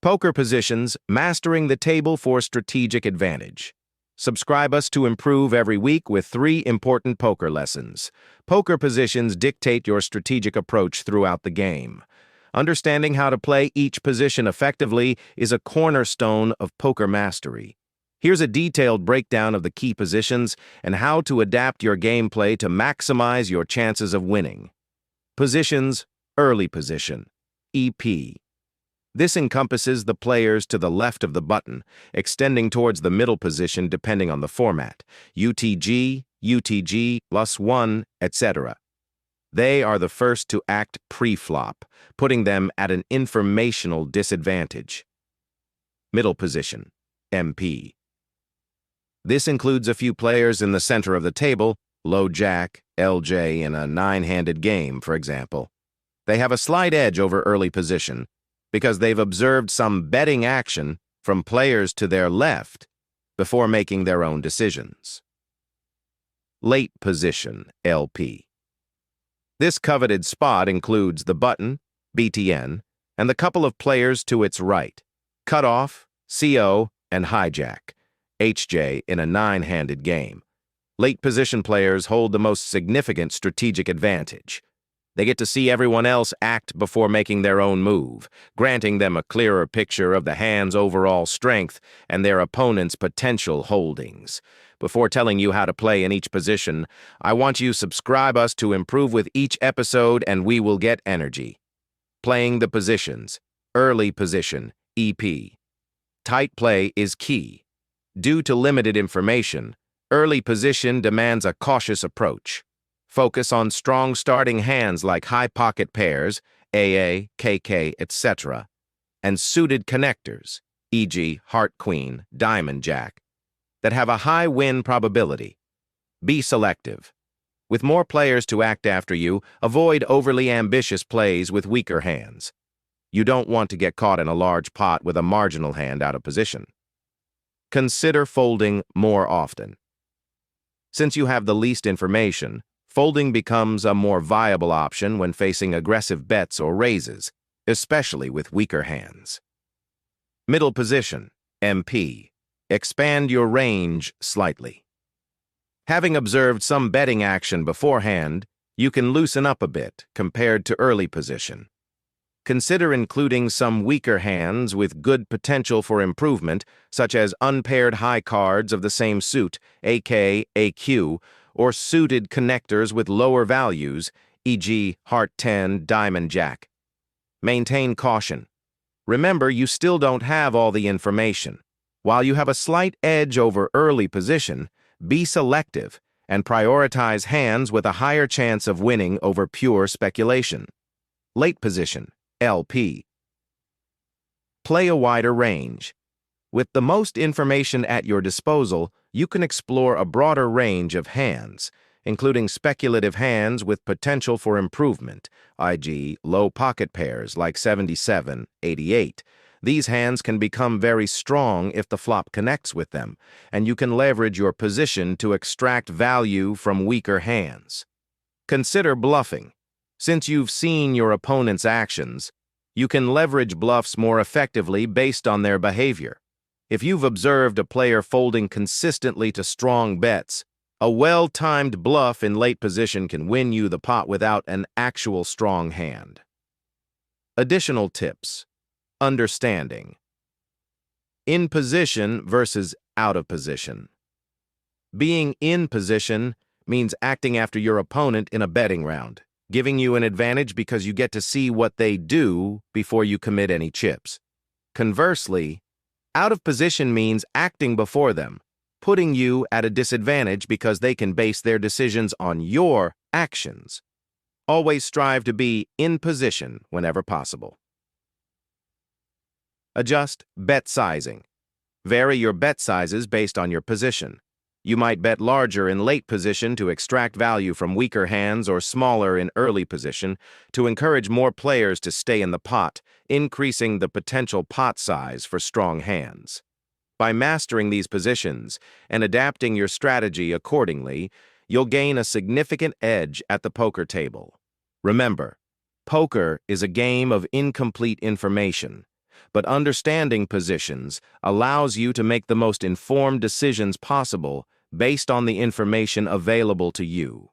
Poker Positions, Mastering the Table for Strategic Advantage. Subscribe us to improve every week with 3 important poker lessons. Poker positions dictate your strategic approach throughout the game. Understanding how to play each position effectively is a cornerstone of poker mastery. Here's a detailed breakdown of the key positions and how to adapt your gameplay to maximize your chances of winning. Positions, Early Position, EP. This encompasses the players to the left of the button, extending towards the middle position depending on the format, UTG, UTG, +1, etc. They are the first to act pre-flop, putting them at an informational disadvantage. Middle Position, MP. This includes a few players in the center of the table, low jack, LJ in a 9-handed game, for example. They have a slight edge over early position, because they've observed some betting action from players to their left before making their own decisions. Late Position, LP. This coveted spot includes the button, BTN, and the couple of players to its right, cutoff, CO, and hijack, HJ in a 9-handed game. Late position players hold the most significant strategic advantage. They get to see everyone else act before making their own move, granting them a clearer picture of the hand's overall strength and their opponent's potential holdings. Before telling you how to play in each position, I want you to subscribe us to improve with each episode and we will get energy. Playing the positions. Early Position, EP. Tight play is key. Due to limited information, early position demands a cautious approach. Focus on strong starting hands like high pocket pairs, AA, KK, etc., and suited connectors, e.g. Heart Queen, Diamond Jack, that have a high win probability. Be selective. With more players to act after you, avoid overly ambitious plays with weaker hands. You don't want to get caught in a large pot with a marginal hand out of position. Consider folding more often. Since you have the least information, folding becomes a more viable option when facing aggressive bets or raises, especially with weaker hands. Middle Position, MP. Expand your range slightly. Having observed some betting action beforehand, you can loosen up a bit compared to early position. Consider including some weaker hands with good potential for improvement, such as unpaired high cards of the same suit, AK, AQ, or suited connectors with lower values, e.g. Heart 10, Diamond Jack. Maintain caution. Remember, you still don't have all the information. While you have a slight edge over early position, be selective and prioritize hands with a higher chance of winning over pure speculation. Late Position, LP. Play a wider range. With the most information at your disposal, you can explore a broader range of hands, including speculative hands with potential for improvement, e.g. low pocket pairs like 77, 88. These hands can become very strong if the flop connects with them, and you can leverage your position to extract value from weaker hands. Consider bluffing. Since you've seen your opponent's actions, you can leverage bluffs more effectively based on their behavior. If you've observed a player folding consistently to strong bets, a well-timed bluff in late position can win you the pot without an actual strong hand. Additional tips. Understanding. In position versus out of position. Being in position means acting after your opponent in a betting round, giving you an advantage because you get to see what they do before you commit any chips. Conversely, out of position means acting before them, putting you at a disadvantage because they can base their decisions on your actions. Always strive to be in position whenever possible. Adjust bet sizing. Vary your bet sizes based on your position. You might bet larger in late position to extract value from weaker hands or smaller in early position to encourage more players to stay in the pot, increasing the potential pot size for strong hands. By mastering these positions and adapting your strategy accordingly, you'll gain a significant edge at the poker table. Remember, poker is a game of incomplete information. but understanding positions allows you to make the most informed decisions possible based on the information available to you.